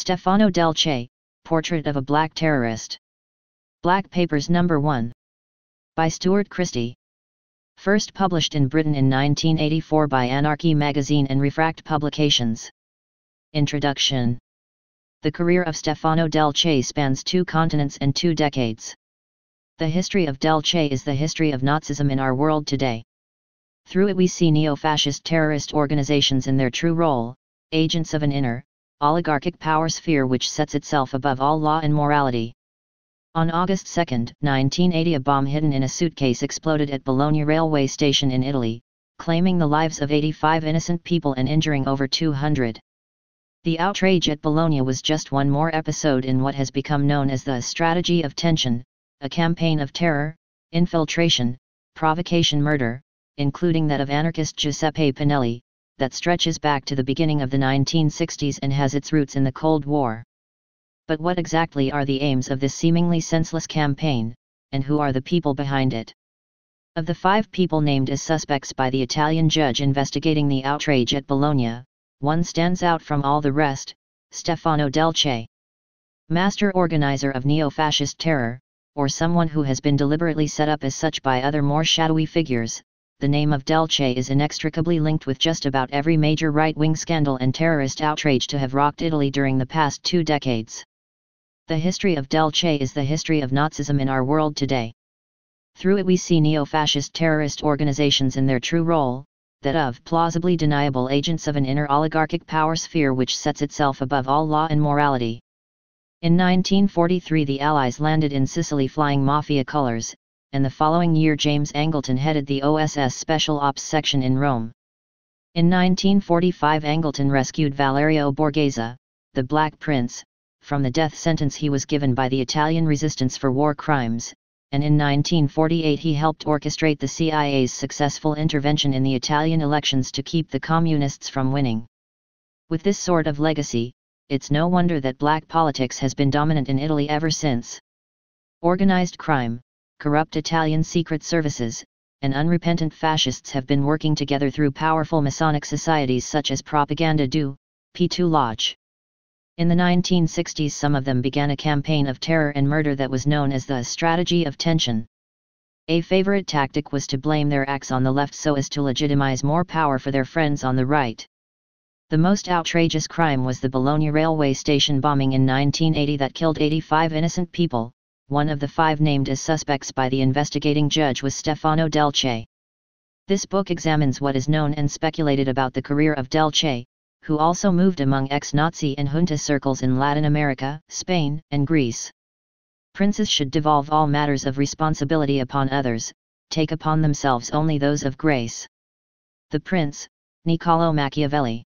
Stefano Del Che, Portrait of a Black Terrorist. Black Papers No. 1. By Stuart Christie. First published in Britain in 1984 by Anarchy Magazine and Refract Publications. Introduction. The career of Stefano Del Che spans 2 continents and 2 decades. The history of Del Che is the history of Nazism in our world today. Through it we see neo-fascist terrorist organizations in their true role, agents of an inner, oligarchic power sphere which sets itself above all law and morality. On August 2, 1980, a bomb hidden in a suitcase exploded at Bologna railway station in Italy, claiming the lives of 85 innocent people and injuring over 200. The outrage at Bologna was just one more episode in what has become known as the strategy of tension, a campaign of terror, infiltration, provocation, murder, including that of anarchist Giuseppe Pinelli, that stretches back to the beginning of the 1960s and has its roots in the Cold War. But what exactly are the aims of this seemingly senseless campaign, and who are the people behind it? Of the 5 people named as suspects by the Italian judge investigating the outrage at Bologna, one stands out from all the rest: Stefano Del Che. Master organizer of neo-fascist terror, or someone who has been deliberately set up as such by other more shadowy figures, the name of Del Che is inextricably linked with just about every major right-wing scandal and terrorist outrage to have rocked Italy during the past 2 decades. The history of Del Che is the history of Nazism in our world today. Through it we see neo-fascist terrorist organizations in their true role, that of plausibly deniable agents of an inner oligarchic power sphere which sets itself above all law and morality. In 1943 the Allies landed in Sicily flying mafia colors, and the following year James Angleton headed the OSS Special Ops section in Rome. In 1945 Angleton rescued Valerio Borghese, the Black Prince, from the death sentence he was given by the Italian resistance for war crimes, and in 1948 he helped orchestrate the CIA's successful intervention in the Italian elections to keep the communists from winning. With this sort of legacy, it's no wonder that black politics has been dominant in Italy ever since. Organized crime, corrupt Italian secret services, and unrepentant fascists have been working together through powerful Masonic societies such as Propaganda Due, P2 Lodge. In the 1960s some of them began a campaign of terror and murder that was known as the strategy of tension. A favorite tactic was to blame their acts on the left so as to legitimize more power for their friends on the right. The most outrageous crime was the Bologna railway station bombing in 1980 that killed 85 innocent people. One of the 5 named as suspects by the investigating judge was Stefano Del Che. This book examines what is known and speculated about the career of Del Che, who also moved among ex-Nazi and junta circles in Latin America, Spain, and Greece. Princes should devolve all matters of responsibility upon others, take upon themselves only those of grace. The Prince, Niccolò Machiavelli.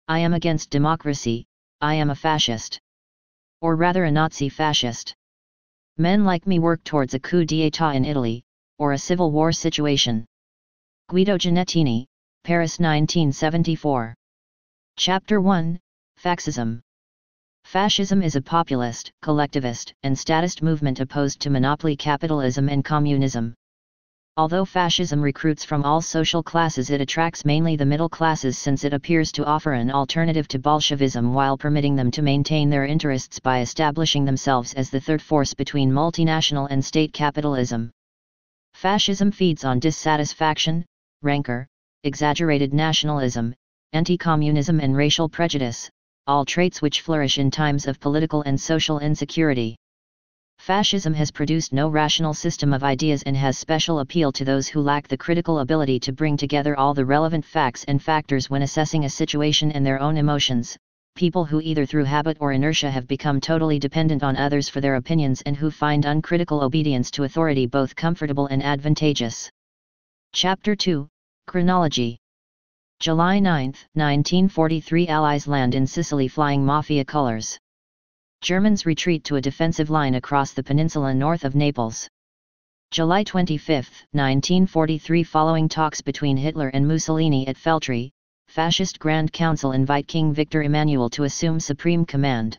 I am against democracy, I am a fascist. Or rather a Nazi fascist. Men like me work towards a coup d'état in Italy, or a civil war situation. Guido Giannettini, Paris 1974. Chapter 1, Fascism. Fascism is a populist, collectivist, and statist movement opposed to monopoly capitalism and communism. Although fascism recruits from all social classes, it attracts mainly the middle classes since it appears to offer an alternative to Bolshevism while permitting them to maintain their interests by establishing themselves as the third force between multinational and state capitalism. Fascism feeds on dissatisfaction, rancor, exaggerated nationalism, anti-communism and racial prejudice, all traits which flourish in times of political and social insecurity. Fascism has produced no rational system of ideas and has special appeal to those who lack the critical ability to bring together all the relevant facts and factors when assessing a situation and their own emotions, people who either through habit or inertia have become totally dependent on others for their opinions and who find uncritical obedience to authority both comfortable and advantageous. Chapter 2, Chronology. July 9, 1943 Allies land in Sicily flying mafia colors. Germans retreat to a defensive line across the peninsula north of Naples. July 25, 1943 Following talks between Hitler and Mussolini at Feltri, Fascist Grand Council invite King Victor Emmanuel to assume supreme command.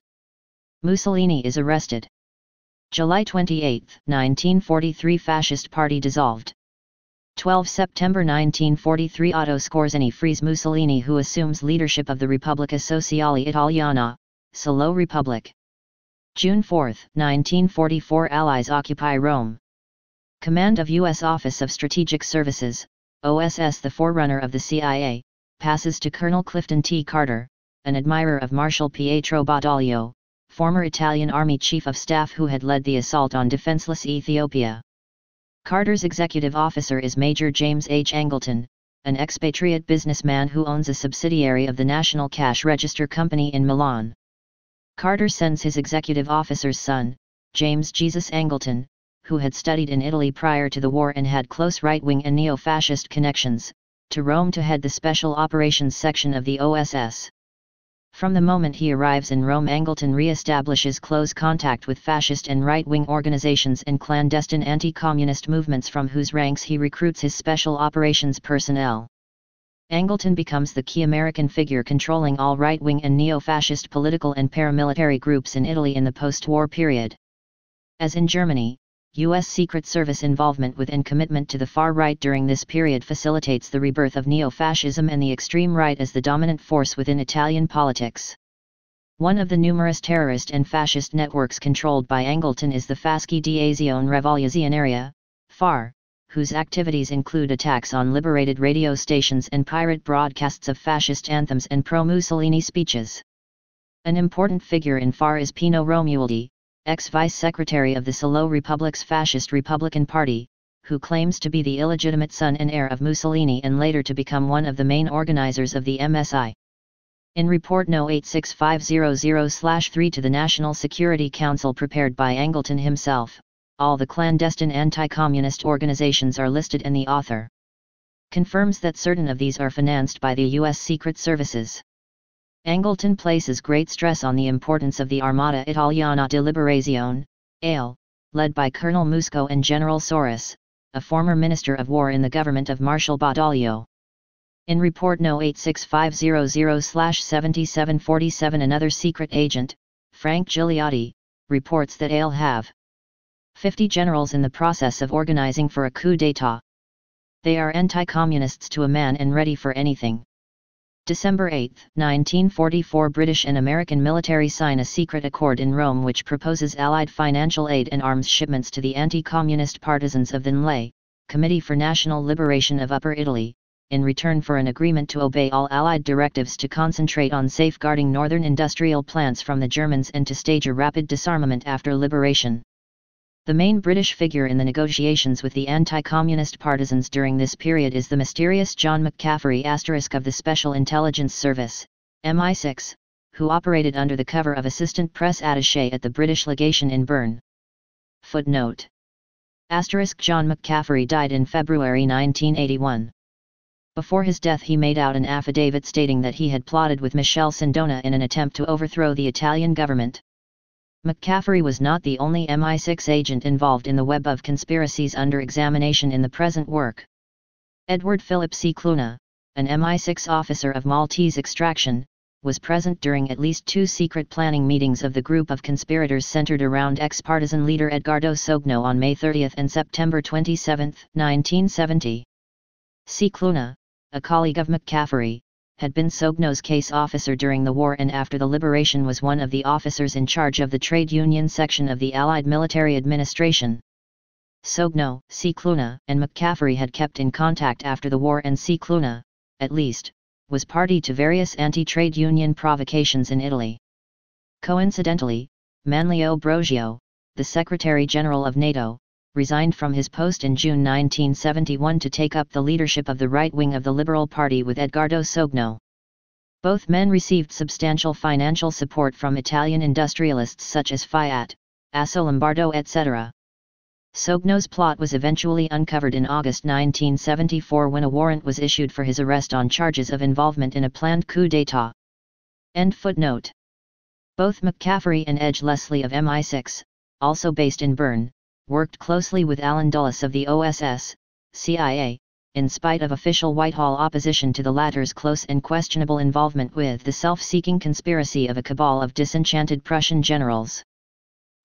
Mussolini is arrested. July 28, 1943 Fascist Party dissolved. 12 September 1943 Otto Skorzeny frees Mussolini who assumes leadership of the Repubblica Sociale Italiana, Salo Republic. June 4, 1944 Allies occupy Rome. Command of U.S. Office of Strategic Services, OSS, the forerunner of the CIA, passes to Colonel Clifton T. Carter, an admirer of Marshal Pietro Badoglio, former Italian Army Chief of Staff who had led the assault on defenseless Ethiopia. Carter's executive officer is Major James H. Angleton, an expatriate businessman who owns a subsidiary of the National Cash Register Company in Milan. Carter sends his executive officer's son, James Jesus Angleton, who had studied in Italy prior to the war and had close right-wing and neo-fascist connections, to Rome to head the Special Operations Section of the OSS. From the moment he arrives in Rome, Angleton re-establishes close contact with fascist and right-wing organizations and clandestine anti-communist movements from whose ranks he recruits his special operations personnel. Angleton becomes the key American figure controlling all right-wing and neo-fascist political and paramilitary groups in Italy in the post-war period. As in Germany, U.S. Secret Service involvement with and commitment to the far right during this period facilitates the rebirth of neo-fascism and the extreme right as the dominant force within Italian politics. One of the numerous terrorist and fascist networks controlled by Angleton is the Fasci di Azione Rivoluzionaria, FAR, whose activities include attacks on liberated radio stations and pirate broadcasts of fascist anthems and pro-Mussolini speeches. An important figure in FAR is Pino Romualdi, ex-vice secretary of the Salo Republic's Fascist Republican Party, who claims to be the illegitimate son and heir of Mussolini and later to become one of the main organizers of the MSI. In Report No. 86500/3 to the National Security Council prepared by Angleton himself, all the clandestine anti-communist organizations are listed and the author confirms that certain of these are financed by the U.S. Secret Services. Angleton places great stress on the importance of the Armata Italiana di Liberazione, AIL, led by Colonel Musco and General Soros, a former Minister of War in the government of Marshal Badoglio. In Report No. 86500/7747 another secret agent, Frank Gigliotti, reports that AIL have 50 generals in the process of organizing for a coup d'état. They are anti-communists to a man and ready for anything. December 8, 1944 British and American military sign a secret accord in Rome which proposes Allied financial aid and arms shipments to the anti-communist partisans of the NLE, Committee for National Liberation of Upper Italy, in return for an agreement to obey all Allied directives to concentrate on safeguarding northern industrial plants from the Germans and to stage a rapid disarmament after liberation. The main British figure in the negotiations with the anti-communist partisans during this period is the mysterious John McCaffrey * of the Special Intelligence Service, MI6, who operated under the cover of assistant press attaché at the British legation in Bern. Footnote. John McCaffrey died in February 1981. Before his death he made out an affidavit stating that he had plotted with Michel Sindona in an attempt to overthrow the Italian government. McCaffrey was not the only MI6 agent involved in the web of conspiracies under examination in the present work. Edward Philip Cicluna, an MI6 officer of Maltese extraction, was present during at least 2 secret planning meetings of the group of conspirators centered around ex-partisan leader Edgardo Sogno on May 30 and September 27, 1970. Cicluna, a colleague of McCaffrey, had been Sogno's case officer during the war and after the liberation was one of the officers in charge of the trade union section of the Allied military administration. Sogno, Cicluna, and McCaffrey had kept in contact after the war and Cicluna, at least, was party to various anti-trade union provocations in Italy. Coincidentally, Manlio Brogio, the Secretary-General of NATO, resigned from his post in June 1971 to take up the leadership of the right wing of the Liberal Party with Edgardo Sogno. Both men received substantial financial support from Italian industrialists such as Fiat, Assolombardo etc. Sogno's plot was eventually uncovered in August 1974 when a warrant was issued for his arrest on charges of involvement in a planned coup d'état. End footnote. Both McCaffrey and Edge Leslie of MI6, also based in Bern, worked closely with Alan Dulles of the OSS, CIA, in spite of official Whitehall opposition to the latter's close and questionable involvement with the self-seeking conspiracy of a cabal of disenchanted Prussian generals.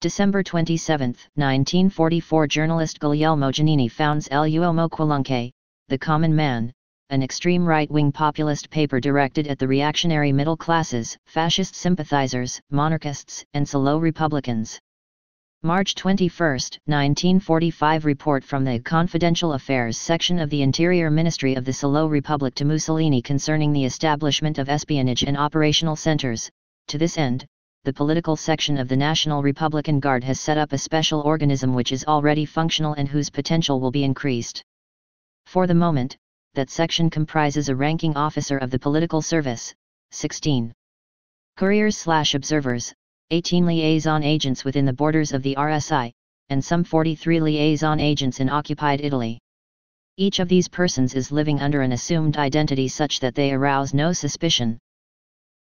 December 27, 1944 journalist Guglielmo Giannini founds L'Uomo Qualunque, The Common Man, an extreme right-wing populist paper directed at the reactionary middle classes, fascist sympathizers, monarchists, and solo Republicans. March 21, 1945 report from the Confidential Affairs section of the Interior Ministry of the Solo Republic to Mussolini concerning the establishment of espionage and operational centers. To this end, the political section of the National Republican Guard has set up a special organism which is already functional and whose potential will be increased. For the moment, that section comprises a ranking officer of the political service, 16 couriers/observers, 18 liaison agents within the borders of the RSI, and some 43 liaison agents in occupied Italy. Each of these persons is living under an assumed identity such that they arouse no suspicion.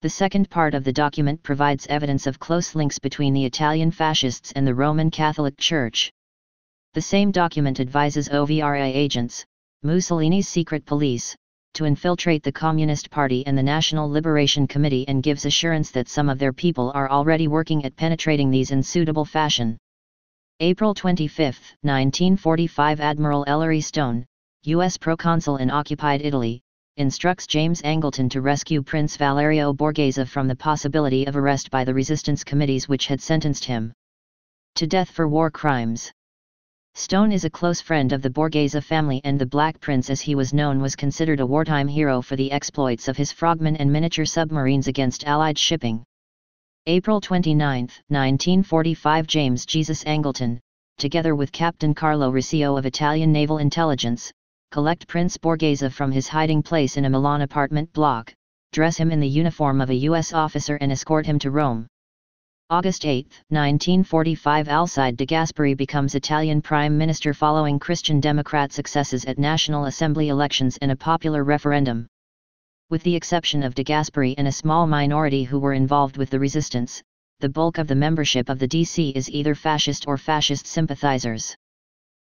The second part of the document provides evidence of close links between the Italian fascists and the Roman Catholic Church. The same document advises OVRI agents, Mussolini's secret police, to infiltrate the Communist Party and the National Liberation Committee and gives assurance that some of their people are already working at penetrating these in suitable fashion. April 25, 1945 Admiral Ellery Stone, U.S. proconsul in occupied Italy, instructs James Angleton to rescue Prince Valerio Borghese from the possibility of arrest by the resistance committees which had sentenced him to death for war crimes. Stone is a close friend of the Borghese family, and the Black Prince, as he was known, was considered a wartime hero for the exploits of his frogmen and miniature submarines against Allied shipping. April 29, 1945 James Jesus Angleton, together with Captain Carlo Riccio of Italian Naval Intelligence, collect Prince Borghese from his hiding place in a Milan apartment block, dress him in the uniform of a U.S. officer and escort him to Rome. August 8, 1945 Alcide de Gasperi becomes Italian Prime Minister following Christian Democrat successes at National Assembly elections and a popular referendum. With the exception of de Gasperi and a small minority who were involved with the resistance, the bulk of the membership of the DC is either fascist or fascist sympathizers.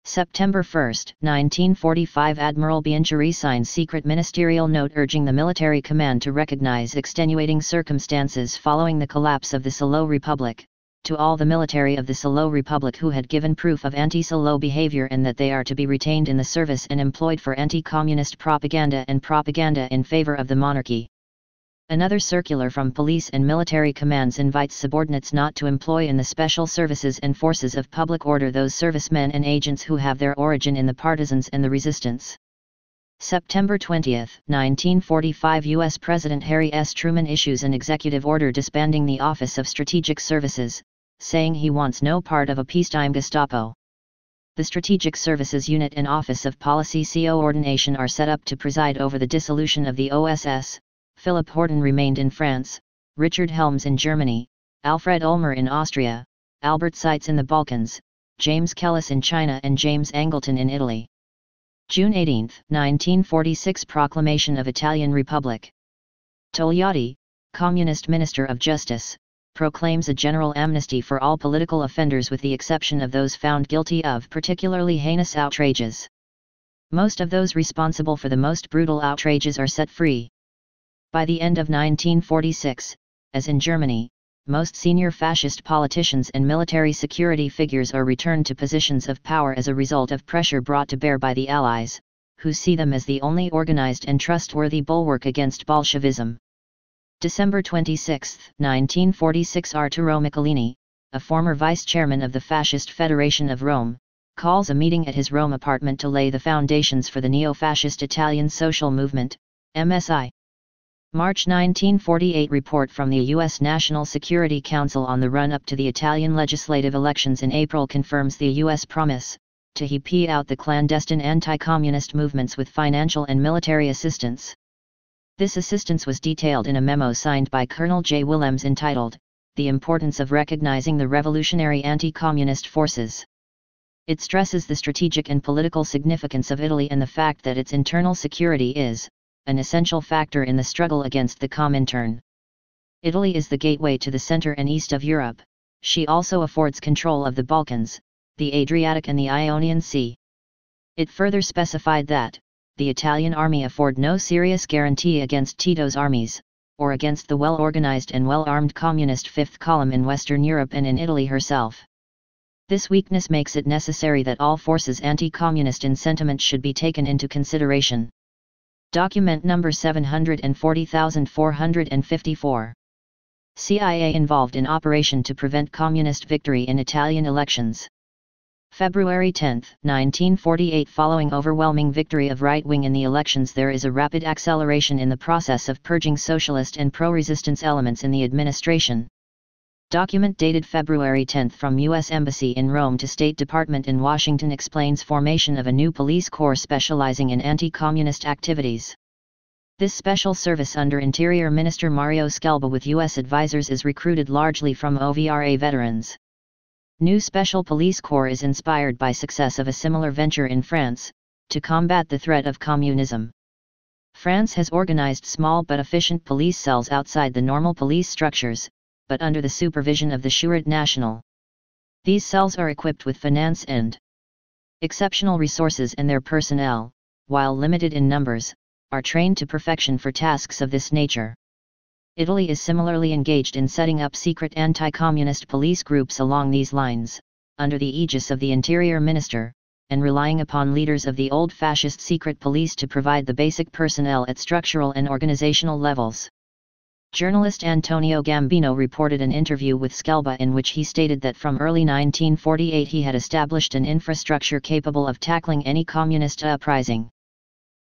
September 1, 1945 Admiral Biancheri signs secret ministerial note urging the military command to recognize extenuating circumstances following the collapse of the Solo Republic, to all the military of the Solo Republic who had given proof of anti-Solo behavior and that they are to be retained in the service and employed for anti-communist propaganda and propaganda in favor of the monarchy. Another circular from police and military commands invites subordinates not to employ in the special services and forces of public order those servicemen and agents who have their origin in the partisans and the resistance. September 20, 1945 U.S. President Harry S. Truman issues an executive order disbanding the Office of Strategic Services, saying he wants no part of a peacetime Gestapo. The Strategic Services Unit and Office of Policy Coordination are set up to preside over the dissolution of the OSS. Philip Horton remained in France, Richard Helms in Germany, Alfred Ulmer in Austria, Albert Seitz in the Balkans, James Kellis in China and James Angleton in Italy. June 18, 1946 Proclamation of Italian Republic. Togliatti, Communist Minister of Justice, proclaims a general amnesty for all political offenders with the exception of those found guilty of particularly heinous outrages. Most of those responsible for the most brutal outrages are set free. By the end of 1946, as in Germany, most senior fascist politicians and military security figures are returned to positions of power as a result of pressure brought to bear by the Allies, who see them as the only organized and trustworthy bulwark against Bolshevism. December 26, 1946 Arturo Michelini, a former vice-chairman of the Fascist Federation of Rome, calls a meeting at his Rome apartment to lay the foundations for the neo-fascist Italian social movement, MSI. March 1948 report from the U.S. National Security Council on the run-up to the Italian legislative elections in April confirms the U.S. promise to help out the clandestine anti-communist movements with financial and military assistance. This assistance was detailed in a memo signed by Colonel J. Willems entitled, "The Importance of Recognizing the Revolutionary Anti-Communist Forces." It stresses the strategic and political significance of Italy and the fact that its internal security is an essential factor in the struggle against the Comintern. Italy is the gateway to the center and east of Europe. She also affords control of the Balkans, the Adriatic and the Ionian Sea. It further specified that the Italian army afford no serious guarantee against Tito's armies, or against the well-organized and well-armed communist Fifth Column in Western Europe and in Italy herself. This weakness makes it necessary that all forces anti-communist in sentiment should be taken into consideration. Document number 740454. CIA involved in operation to prevent communist victory in Italian elections. February 10, 1948. Following overwhelming victory of right wing in the elections, there is a rapid acceleration in the process of purging socialist and pro-resistance elements in the administration. Document dated February 10 from U.S. Embassy in Rome to State Department in Washington explains formation of a new police corps specializing in anti-communist activities. This special service under Interior Minister Mario Scelba with U.S. advisors is recruited largely from OVRA veterans. New Special Police Corps is inspired by success of a similar venture in France, to combat the threat of communism. France has organized small but efficient police cells outside the normal police structures, but under the supervision of the Sûreté Nationale. These cells are equipped with finance and exceptional resources, and their personnel, while limited in numbers, are trained to perfection for tasks of this nature. Italy is similarly engaged in setting up secret anti-communist police groups along these lines, under the aegis of the Interior Minister, and relying upon leaders of the old fascist secret police to provide the basic personnel at structural and organizational levels. Journalist Antonio Gambino reported an interview with Scelba in which he stated that from early 1948 he had established an infrastructure capable of tackling any communist uprising.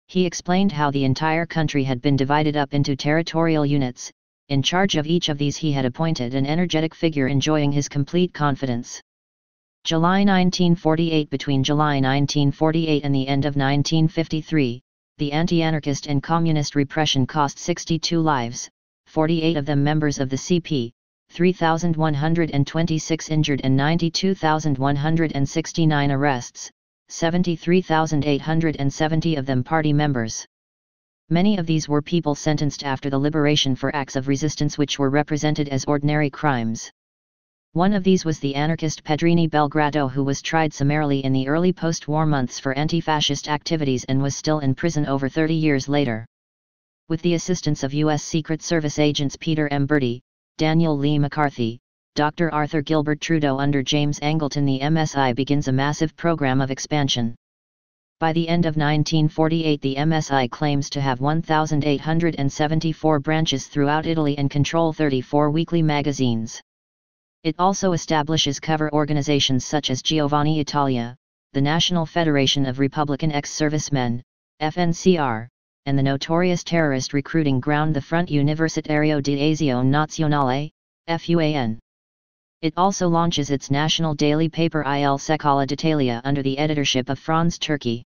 He explained how the entire country had been divided up into territorial units. In charge of each of these he had appointed an energetic figure enjoying his complete confidence. July 1948. Between July 1948 and the end of 1953, the anti-anarchist and communist repression cost 62 lives, 48 of them members of the CP, 3,126 injured and 92,169 arrests, 73,870 of them party members. Many of these were people sentenced after the liberation for acts of resistance which were represented as ordinary crimes. One of these was the anarchist Pedrini Belgrado, who was tried summarily in the early post-war months for anti-fascist activities and was still in prison over 30 years later. With the assistance of U.S. Secret Service agents Peter M. Bertie, Daniel Lee McCarthy, Dr. Arthur Gilbert Trudeau under James Angleton, the MSI begins a massive program of expansion. By the end of 1948 the MSI claims to have 1,874 branches throughout Italy and control 34 weekly magazines. It also establishes cover organizations such as Giovanni Italia, the National Federation of Republican Ex-Servicemen, FNCR, and the notorious terrorist recruiting ground the Front Universitario di Azione Nazionale, FUAN. It also launches its national daily paper Il Secolo d'Italia under the editorship of Franz Turki.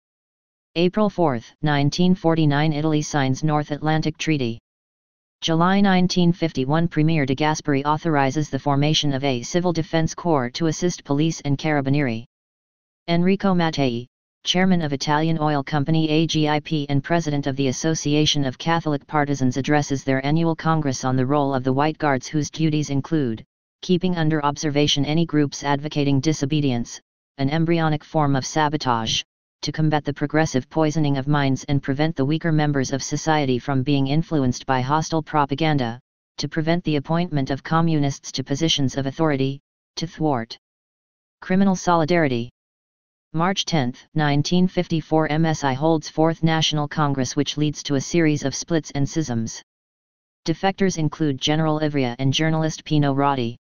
April 4, 1949 Italy signs North Atlantic Treaty. July 1951 Premier de Gasperi authorizes the formation of a civil defense corps to assist police and carabinieri. Enrico Mattei, chairman of Italian Oil Company AGIP and president of the Association of Catholic Partisans, addresses their annual congress on the role of the White Guards, whose duties include keeping under observation any groups advocating disobedience, an embryonic form of sabotage, to combat the progressive poisoning of minds and prevent the weaker members of society from being influenced by hostile propaganda, to prevent the appointment of communists to positions of authority, to thwart criminal solidarity. March 10, 1954 MSI holds 4th National Congress, which leads to a series of splits and schisms. Defectors include General Ivrea and journalist Pino Rauti.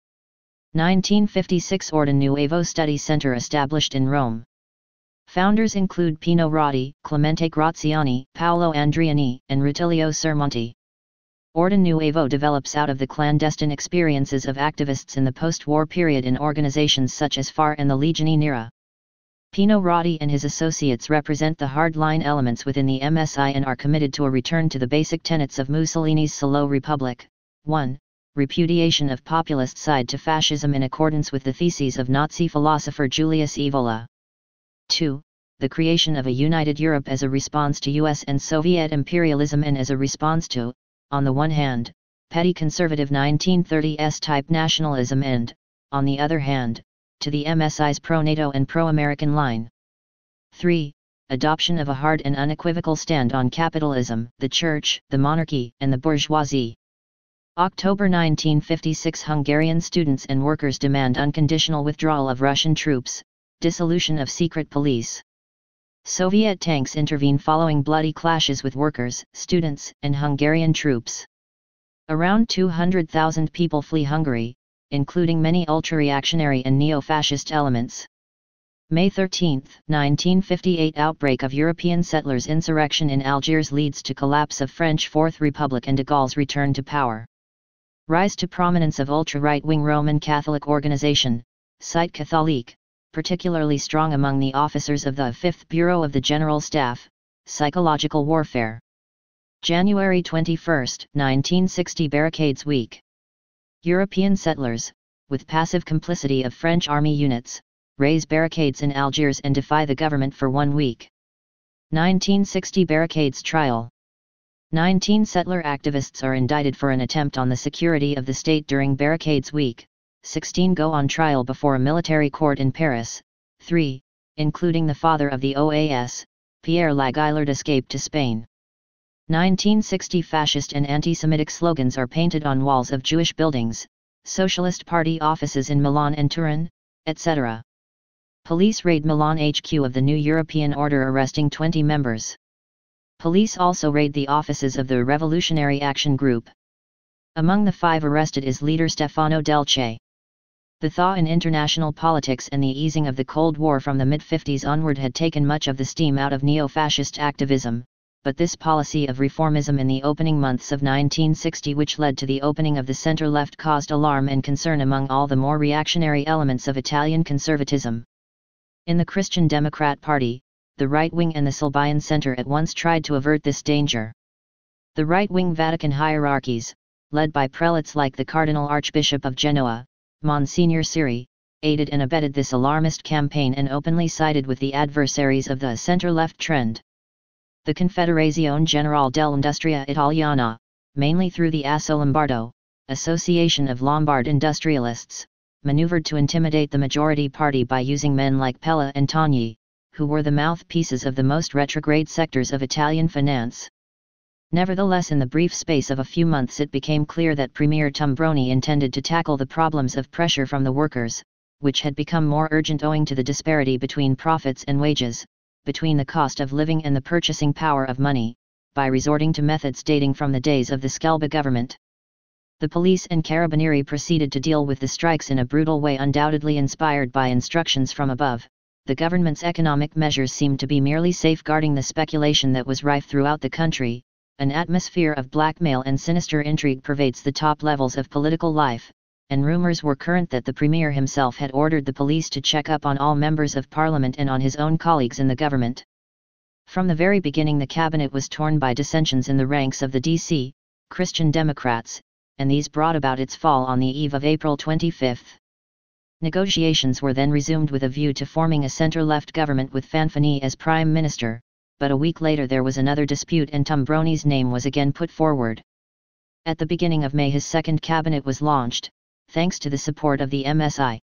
1956 Ordine Nuovo Study Center established in Rome. Founders include Pino Rauti, Clemente Graziani, Paolo Andriani, and Rutilio Sermonti. Ordine Nuovo develops out of the clandestine experiences of activists in the post-war period in organizations such as FAR and the Legioni Nera. Pino Rauti and his associates represent the hardline elements within the MSI and are committed to a return to the basic tenets of Mussolini's Solo Republic. 1. Repudiation of populist side to fascism in accordance with the theses of Nazi philosopher Julius Evola. 2. The creation of a united Europe as a response to US and Soviet imperialism and as a response to, on the one hand, petty conservative 1930s type nationalism and, on the other hand, to the MSI's pro-NATO and pro-American line. 3. Adoption of a hard and unequivocal stand on capitalism, the church, the monarchy, and the bourgeoisie. October 1956 Hungarian students and workers demand unconditional withdrawal of Russian troops, dissolution of secret police. Soviet tanks intervene following bloody clashes with workers, students, and Hungarian troops. Around 200,000 people flee Hungary, including many ultra-reactionary and neo-fascist elements. May 13, 1958 outbreak of European settlers' insurrection in Algiers leads to collapse of French Fourth Republic and de Gaulle's return to power. Rise to prominence of ultra-right-wing Roman Catholic organization, Cite Catholique, particularly strong among the officers of the 5th Bureau of the General Staff, psychological warfare. January 21, 1960 Barricades Week. European settlers, with passive complicity of French army units, raise barricades in Algiers and defy the government for 1 week. 1960 Barricades Trial. 19 settler activists are indicted for an attempt on the security of the state during Barricades Week, 16 go on trial before a military court in Paris, 3, including the father of the OAS, Pierre Laguillard, escaped to Spain. 1960 Fascist and anti-Semitic slogans are painted on walls of Jewish buildings, Socialist Party offices in Milan and Turin, etc. Police raid Milan HQ of the New European Order, arresting 20 members. Police also raid the offices of the Revolutionary Action Group. Among the 5 arrested is leader Stefano Delce. The thaw in international politics and the easing of the Cold War from the mid-50s onward had taken much of the steam out of neo-fascist activism, but this policy of reformism in the opening months of 1960, which led to the opening of the center-left, caused alarm and concern among all the more reactionary elements of Italian conservatism. In the Christian Democrat Party, the right wing and the Solbian center at once tried to avert this danger. The right-wing Vatican hierarchies, led by prelates like the Cardinal Archbishop of Genoa, Monsignor Siri, aided and abetted this alarmist campaign and openly sided with the adversaries of the center-left trend. The Confederazione Generale dell'Industria Italiana, mainly through the Asso Lombardo, Association of Lombard Industrialists, maneuvered to intimidate the majority party by using men like Pella and Togni, who were the mouthpieces of the most retrograde sectors of Italian finance. Nevertheless, in the brief space of a few months it became clear that Premier Tambroni intended to tackle the problems of pressure from the workers, which had become more urgent owing to the disparity between profits and wages, between the cost of living and the purchasing power of money, by resorting to methods dating from the days of the Scelba government. The police and carabinieri proceeded to deal with the strikes in a brutal way, undoubtedly inspired by instructions from above. The government's economic measures seemed to be merely safeguarding the speculation that was rife throughout the country. An atmosphere of blackmail and sinister intrigue pervades the top levels of political life, and rumors were current that the premier himself had ordered the police to check up on all members of parliament and on his own colleagues in the government. From the very beginning the cabinet was torn by dissensions in the ranks of the DC, Christian Democrats, and these brought about its fall on the eve of April 25. Negotiations were then resumed with a view to forming a center-left government with Fanfani as prime minister, but a week later there was another dispute and Tambroni's name was again put forward. At the beginning of May his second cabinet was launched, thanks to the support of the MSI.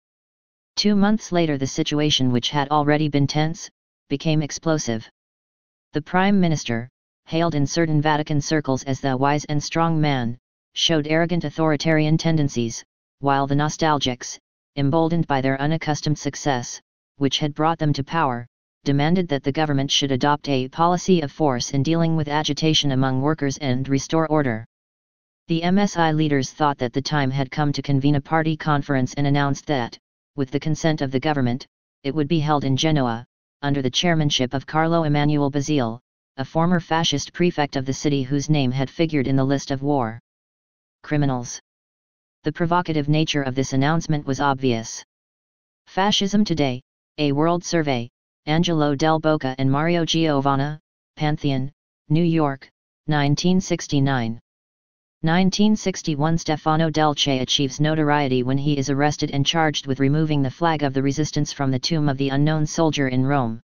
2 months later the situation, which had already been tense, became explosive. The prime minister, hailed in certain Vatican circles as the wise and strong man, showed arrogant authoritarian tendencies, while the nostalgics, emboldened by their unaccustomed success, which had brought them to power, demanded that the government should adopt a policy of force in dealing with agitation among workers and restore order. The MSI leaders thought that the time had come to convene a party conference and announced that, with the consent of the government, it would be held in Genoa, under the chairmanship of Carlo Emanuele Basile, a former fascist prefect of the city whose name had figured in the list of war criminals. The provocative nature of this announcement was obvious. Fascism Today, A World Survey, Angelo Del Boca and Mario Giovanna, Pantheon, New York, 1969. 1961 Stefano Delce achieves notoriety when he is arrested and charged with removing the flag of the resistance from the tomb of the unknown soldier in Rome.